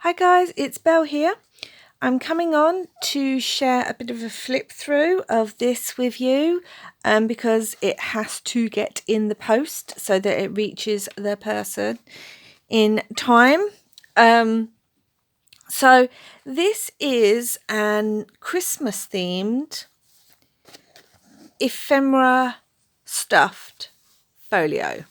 Hi guys, it's Belle here. I'm coming on to share a bit of a flip through of this with you because it has to get in the post so that it reaches the person in time. So this is an Christmas themed ephemera stuffed folio.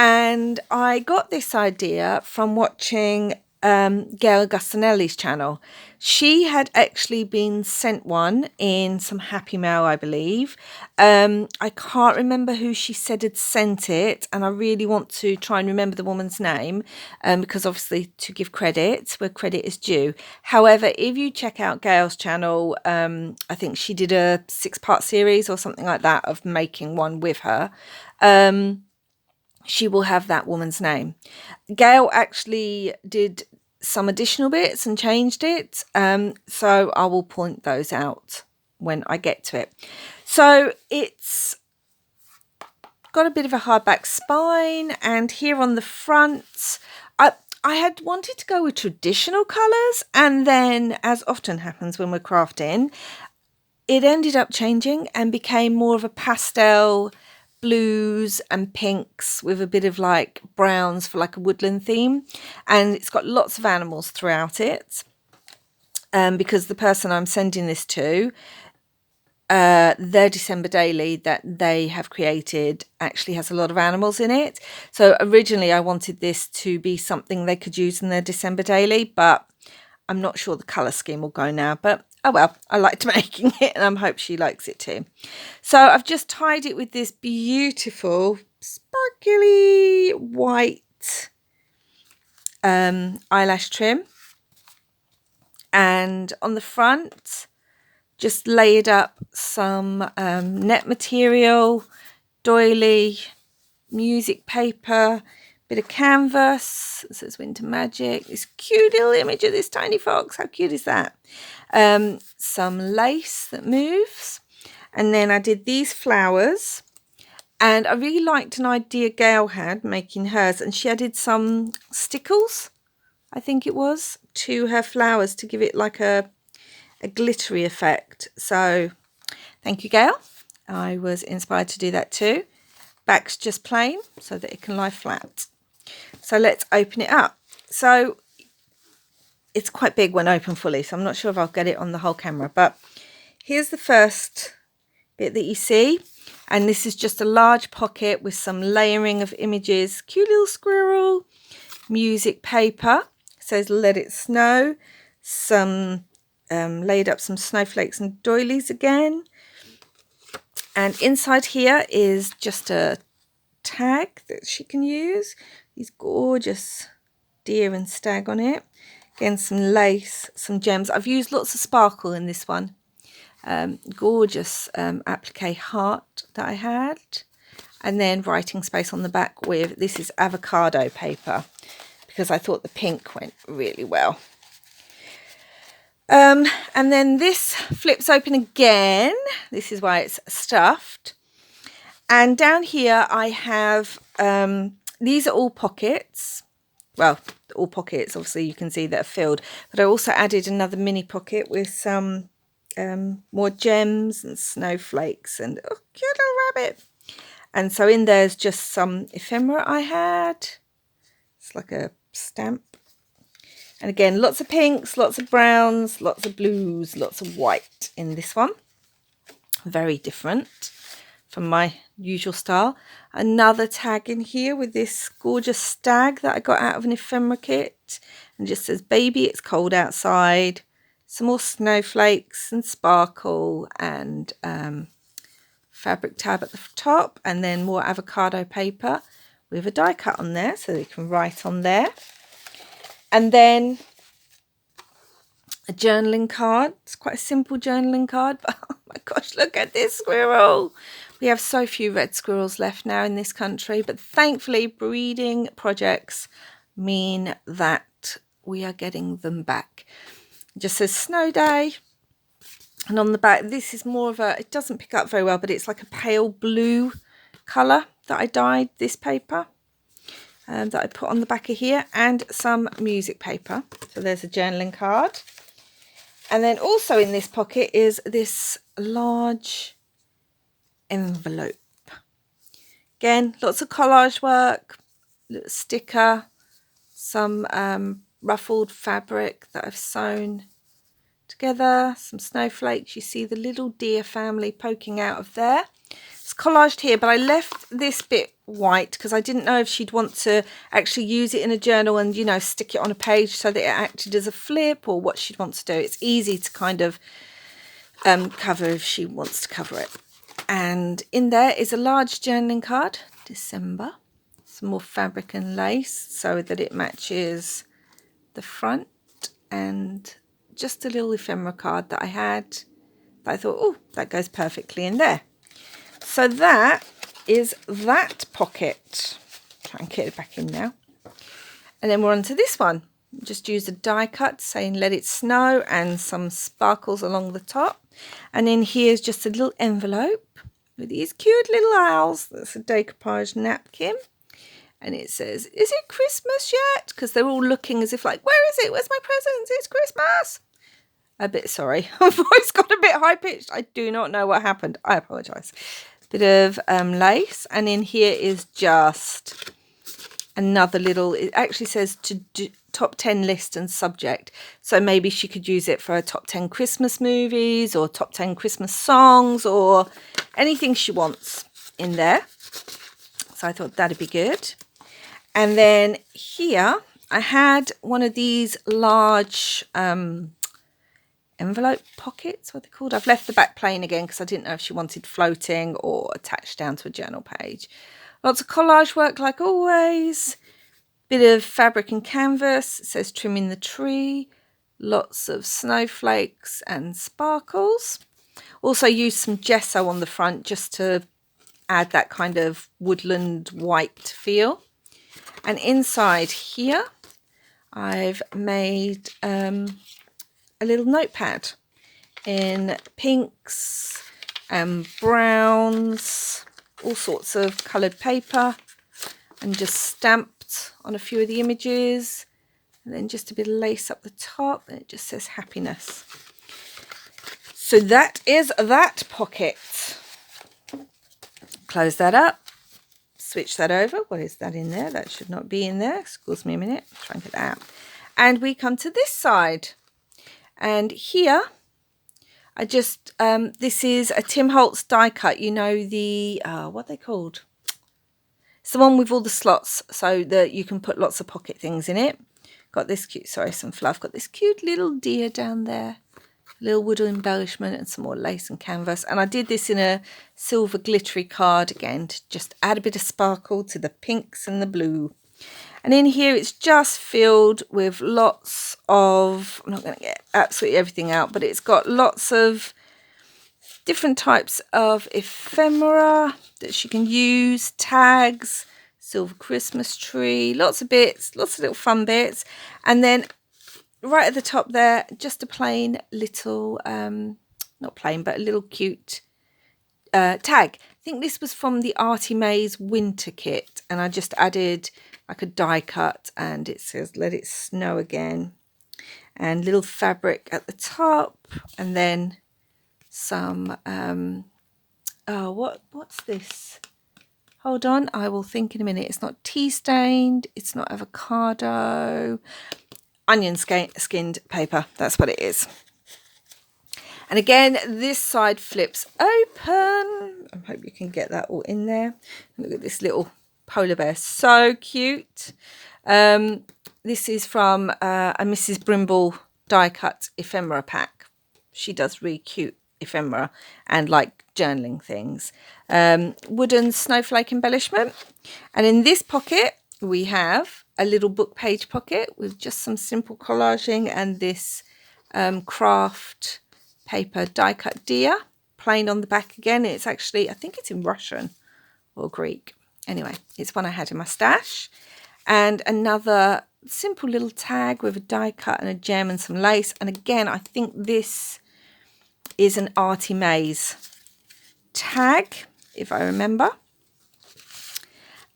And I got this idea from watching Gayle Agostinelli's channel. She had actually been sent one in some Happy Mail, I believe. I can't remember who she said had sent it, and I really want to try and remember the woman's name because obviously to give credit where credit is due. However, if you check out Gayle's channel, I think she did a 6-part series or something like that of making one with her. She will have that woman's name. Gayle actually did some additional bits and changed it. So I will point those out when I get to it. So it's got a bit of a hardback spine, and here on the front, I had wanted to go with traditional colours, and then, as often happens when we're crafting, it ended up changing and became more of a pastel blues and pinks with a bit of like browns for like a woodland theme, and it's got lots of animals throughout it because the person I'm sending this to, their December daily that they have created actually has a lot of animals in it. So originally I wanted this to be something they could use in their December daily, but I'm not sure the colour scheme will go now, but oh well, I liked making it and I hope she likes it too. So I've just tied it with this beautiful sparkly white eyelash trim, and on the front just laid up some net material, doily, music paper, bit of canvas. It says Winter Magic. This cute little image of this tiny fox. How cute is that? Some lace that moves. And then I did these flowers. And I really liked an idea Gayle had making hers. And she added some stickles, I think it was, to her flowers to give it like a glittery effect. So thank you, Gayle. I was inspired to do that too. Back's just plain so that it can lie flat. So let's open it up. So it's quite big when open fully, so I'm not sure if I'll get it on the whole camera, but here's the first bit that you see, and this is just a large pocket with some layering of images. Cute little squirrel, music paper, it says Let It Snow, some laid up some snowflakes and doilies again, and inside here is just a tag that she can use. These gorgeous deer and stag on it. Again, some lace, some gems. I've used lots of sparkle in this one. Gorgeous applique heart that I had. And then writing space on the back with, this is avocado paper, because I thought the pink went really well. And then this flips open again. This is why it's stuffed. And down here I have, these are all pockets. Well, all pockets, obviously you can see that are filled. But I also added another mini pocket with some more gems and snowflakes and oh, cute little rabbit. And so in there's just some ephemera I had. It's like a stamp. And again, lots of pinks, lots of browns, lots of blues, lots of white in this one. Very different from my usual style. Another tag in here with this gorgeous stag that I got out of an ephemera kit, and just says baby, it's cold outside. Some more snowflakes and sparkle and fabric tab at the top, and then more avocado paper with a die cut on there so they can write on there. And then a journaling card. It's quite a simple journaling card, but oh my gosh, look at this squirrel. We have so few red squirrels left now in this country, but thankfully breeding projects mean that we are getting them back. It just says snow day. And on the back, this is more of a, it doesn't pick up very well, but it's like a pale blue colour that I dyed this paper. that I put on the back of here, and some music paper. So there's a journaling card. And then also in this pocket is this large envelope. Again, lots of collage work, little sticker, some ruffled fabric that I've sewn together, some snowflakes. You see the little deer family poking out of there. It's collaged here, but I left this bit white because I didn't know if she'd want to actually use it in a journal and, you know, stick it on a page so that it acted as a flip, or what she'd want to do. It's easy to kind of cover if she wants to cover it. And in there is a large journaling card, December, some more fabric and lace so that it matches the front, and just a little ephemera card that I had that I thought, oh, that goes perfectly in there. So that is that pocket. Try and get it back in now. And then we're on to this one. Just use a die cut saying let it snow and some sparkles along the top. And in here is just a little envelope with these cute little owls. That's a decoupage napkin. And it says, is it Christmas yet? Because they're all looking as if like, where is it? Where's my presents? It's Christmas. A bit sorry. My voice got a bit high pitched. I do not know what happened. I apologise. Bit of lace. And in here is just another little, it actually says to do top 10 list and subject. So maybe she could use it for her top 10 Christmas movies or top 10 Christmas songs or anything she wants in there. So I thought that'd be good. And then here I had one of these large envelope pockets, what they're called. I've left the back plain again because I didn't know if she wanted floating or attached down to a journal page. Lots of collage work like always. Bit of fabric and canvas. It says trimming the tree. Lots of snowflakes and sparkles. Also used some gesso on the front just to add that kind of woodland white feel. And inside here I've made a little notepad in pinks and browns, all sorts of coloured paper, and just stamped on a few of the images, and then just a bit of lace up the top, and it just says happiness. So that is that pocket. Close that up, switch that over. What is that in there? That should not be in there. Excuse me a minute, try and get that out. And we come to this side. And here, I just, this is a Tim Holtz die cut. You know, the, what are they called? It's the one with all the slots so that you can put lots of pocket things in it. Got this cute, sorry, some fluff. Got this cute little deer down there. A little wood embellishment and some more lace and canvas. And I did this in a silver glittery card again to just add a bit of sparkle to the pinks and the blue. And in here it's just filled with lots of, I'm not going to get absolutely everything out, but it's got lots of different types of ephemera that she can use, tags, silver Christmas tree, lots of bits, lots of little fun bits. And then right at the top there, just a plain little, not plain, but a little cute tag. I think this was from the Artie May's winter kit, and I just added like a die cut, and it says let it snow again, and little fabric at the top, and then some what's this? Hold on, I will think in a minute. It's not tea stained, it's not avocado, onion skinned paper. That's what it is. And again, this side flips open. I hope you can get that all in there. Look at this little polar bear, so cute. This is from a Mrs. Brimble die cut ephemera pack. She does really cute ephemera and like journaling things. Wooden snowflake embellishment. And in this pocket we have a little book page pocket with just some simple collaging and this craft paper die cut deer, plain on the back again. It's actually, I think it's in Russian or Greek. Anyway, it's one I had in my stash. And another simple little tag with a die cut and a gem and some lace. And again, I think this is an Artie May's tag, if I remember.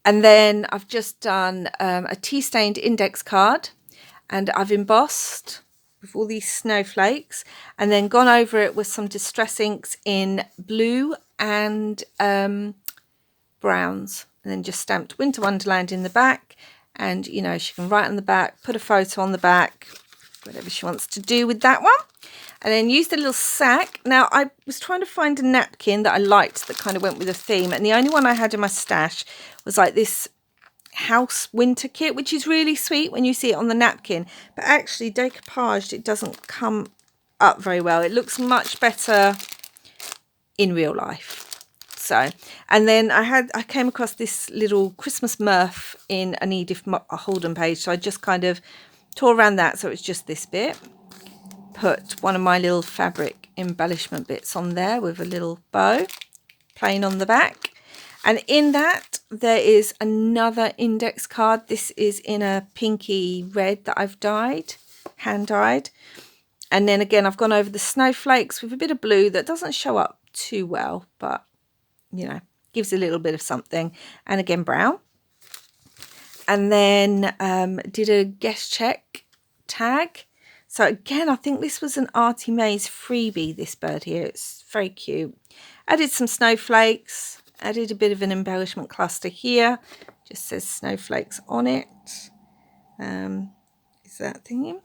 And then I've just done a tea stained index card, and I've embossed with all these snowflakes, and then gone over it with some distress inks in blue and browns, and then just stamped Winter Wonderland in the back. And you know, she can write on the back, put a photo on the back, whatever she wants to do with that one. And then used a little sack. Now I was trying to find a napkin that I liked that kind of went with the theme, and the only one I had in my stash was like this house winter kit, which is really sweet when you see it on the napkin, but actually decoupaged it doesn't come up very well. It looks much better in real life. So, and then I came across this little Christmas Murph in an Edith Holden page, so I just kind of tore around that, so it's just this bit. Put one of my little fabric embellishment bits on there with a little bow, plain on the back. And in that there is another index card. This is in a pinky red that I've dyed, hand dyed. And then again, I've gone over the snowflakes with a bit of blue that doesn't show up too well, but you know, gives a little bit of something. And again, brown. And then did a guest check tag. So again, I think this was an Artie Mays freebie, this bird here. It's very cute. Added some snowflakes, added a bit of an embellishment cluster here. Just says snowflakes on it. Is that thingy?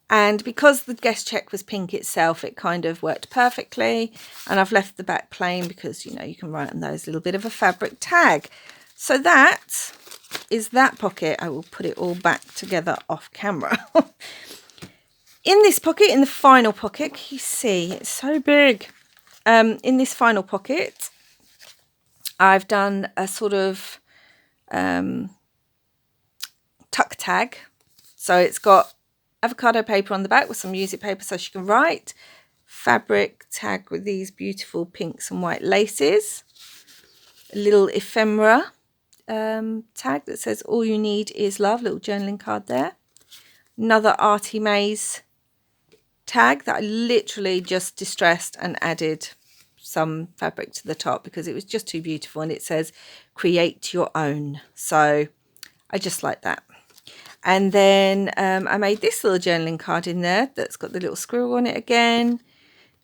And because the guest check was pink itself, it kind of worked perfectly. And I've left the back plain because, you know, you can write on those a little bit of a fabric tag. So that is that pocket. I will put it all back together off camera. In this pocket, in the final pocket, can you see it's so big? In this final pocket, I've done a sort of tuck tag. So it's got avocado paper on the back with some music paper so she can write. Fabric tag with these beautiful pinks and white laces. A little ephemera tag that says all you need is love. Little journaling card there. Another Artie Mays tag that I literally just distressed and added some fabric to the top because it was just too beautiful, and it says create your own. So I just like that. And then I made this little journaling card in there that's got the little squirrel on it again,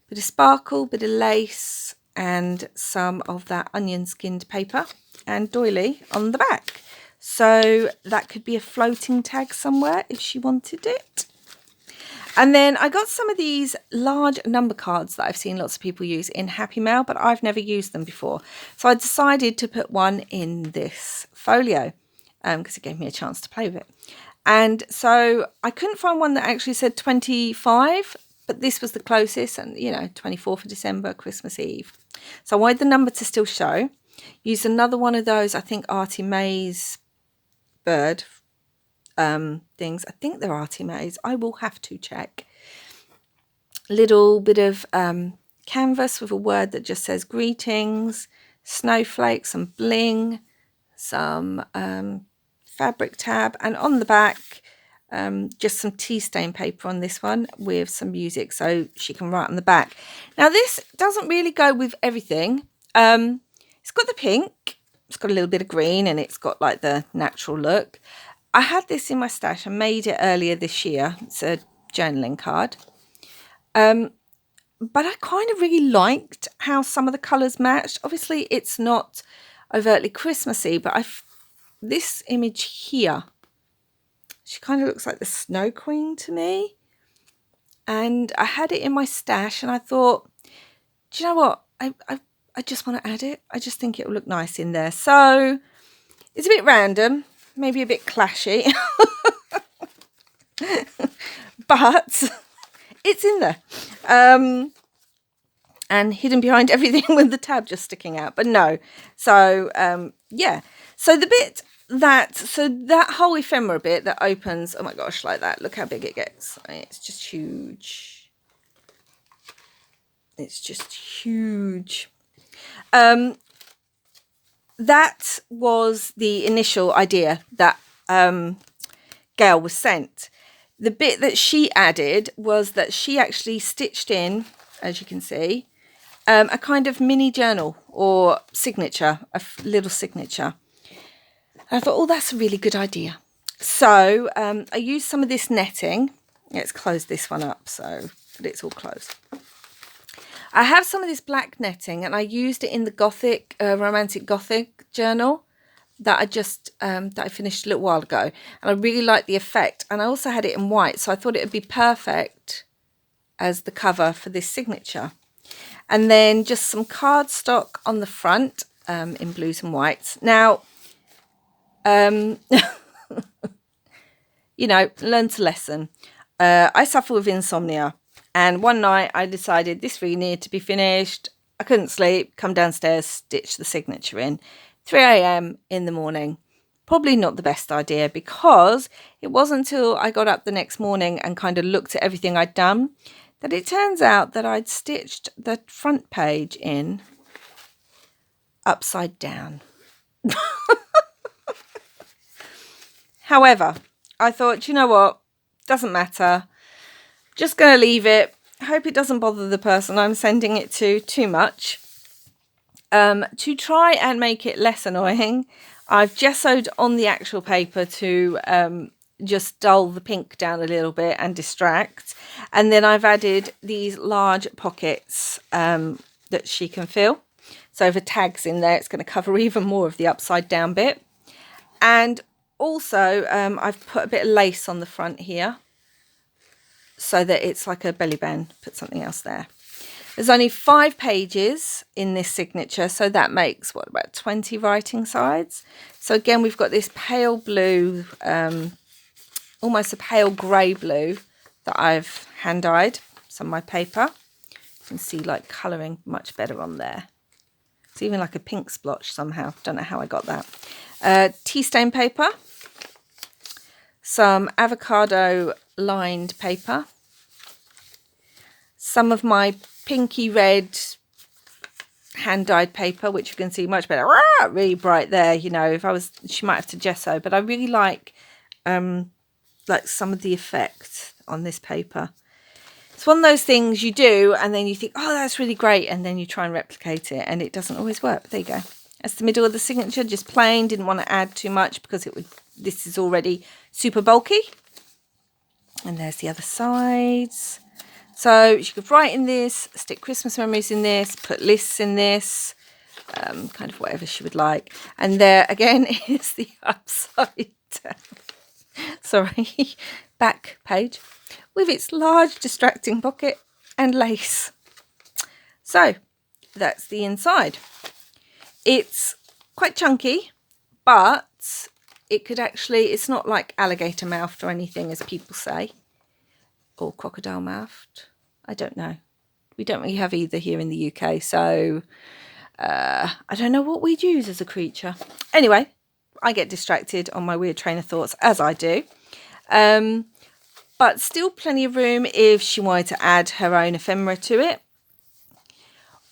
bit of sparkle, bit of lace, and some of that onion skinned paper and doily on the back. So that could be a floating tag somewhere if she wanted it. And then I got some of these large number cards that I've seen lots of people use in Happy Mail, but I've never used them before. So I decided to put one in this folio because it gave me a chance to play with it. And so I couldn't find one that actually said 25, but this was the closest, and you know, 24th of December, Christmas Eve. So I wanted the number to still show. Use another one of those, I think Artie Mays bird things. I think they're Artie Mays. I will have to check. Little bit of canvas with a word that just says greetings, snowflakes, some bling, some fabric tab, and on the back just some tea stain paper on this one with some music so she can write on the back. Now this doesn't really go with everything. It's got the pink, it's got a little bit of green, and it's got like the natural look. I had this in my stash. I made it earlier this year. It's a journaling card. But I kind of really liked how some of the colours matched. Obviously, it's not overtly Christmassy, but this image here, she kind of looks like the Snow Queen to me. And I had it in my stash, and I thought, do you know what? I just want to add it. I just think it will look nice in there. So it's a bit random. Maybe a bit clashy, but it's in there. And hidden behind everything with the tab just sticking out. But no. So, yeah. So the bit that whole ephemera bit that opens, oh my gosh, like that. Look how big it gets. I mean, it's just huge. It's just huge. That was the initial idea that Gayle was sent. The bit that she added was that she actually stitched in, as you can see, a kind of mini journal or signature, a little signature. And I thought, oh, that's a really good idea. So I used some of this netting. Let's close this one up so that it's all closed. I have some of this black netting, and I used it in the Gothic, Romantic Gothic journal that I finished a little while ago, and I really liked the effect. And I also had it in white, so I thought it would be perfect as the cover for this signature. And then just some cardstock on the front in blues and whites. Now, you know, learned a lesson. I suffer with insomnia, and one night I decided this really needed to be finished. I couldn't sleep, come downstairs, stitch the signature in. 3 a.m. in the morning. Probably not the best idea, because it wasn't until I got up the next morning and kind of looked at everything I'd done that it turns out that I'd stitched the front page in upside down. However, I thought, you know what, doesn't matter. Just going to leave it. Hope it doesn't bother the person I'm sending it to too much. To try and make it less annoying, I've gessoed on the actual paper to just dull the pink down a little bit and distract. And then I've added these large pockets that she can fill. So for tags in there, it's going to cover even more of the upside down bit. And also I've put a bit of lace on the front here so that it's like a belly band. Put something else there. There's only 5 pages in this signature, so that makes, what, about 20 writing sides. So again, we've got this pale blue, almost a pale grey blue that I've hand-dyed. Some of my paper. You can see like colouring much better on there. It's even like a pink splotch somehow. Don't know how I got that. Tea stain paper. Some avocado lined paper. Some of my pinky red hand-dyed paper, which you can see much better. Really bright there, you know. If I was, she might have to gesso, but I really like some of the effect on this paper. It's one of those things you do and then you think, oh, that's really great, and then you try and replicate it and it doesn't always work. But there you go. That's the middle of the signature, just plain. Didn't want to add too much because this is already super bulky. And there's the other sides. So she could write in this, stick Christmas memories in this, put lists in this, kind of whatever she would like. And there again is the upside down, sorry, back page with its large distracting pocket and lace. So that's the inside. It's quite chunky, but it could actually, it's not like alligator mouthed or anything, as people say. Or crocodile mouthed. I don't know. We don't really have either here in the UK, so I don't know what we'd use as a creature. Anyway, I get distracted on my weird train of thoughts, as I do. But still plenty of room if she wanted to add her own ephemera to it,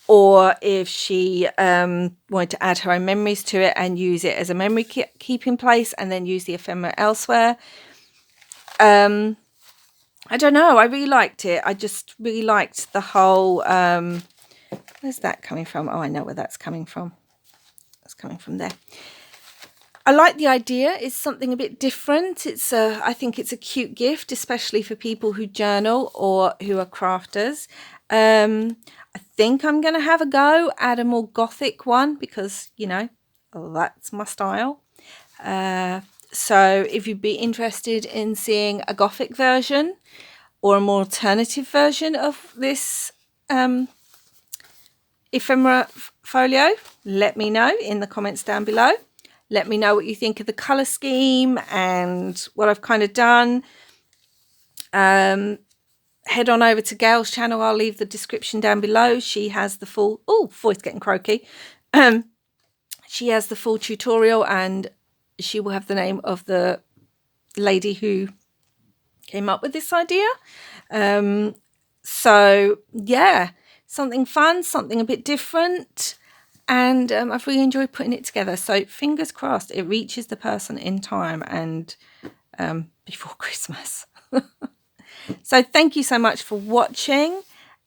or if she wanted to add her own memories to it and use it as a memory keeping place and then use the ephemera elsewhere. I don't know. I really liked it. I just really liked the whole... where's that coming from? Oh, I know where that's coming from. That's coming from there. I like the idea. It's something a bit different. I think it's a cute gift, especially for people who journal or who are crafters. I think I'm going to have a go at a more gothic one because, you know, that's my style. So if you'd be interested in seeing a gothic version or a more alternative version of this ephemera folio, let me know in the comments down below. Let me know what you think of the colour scheme and what I've kind of done. Head on over to Gayle's channel. I'll leave the description down below. She has the full... Oh, voice getting croaky. She has the full tutorial, and she will have the name of the lady who came up with this idea. So, yeah, something fun, something a bit different. And I've really enjoyed putting it together. So fingers crossed it reaches the person in time and before Christmas. So thank you so much for watching.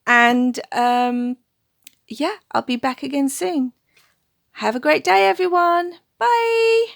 And yeah, I'll be back again soon. Have a great day, everyone. Bye.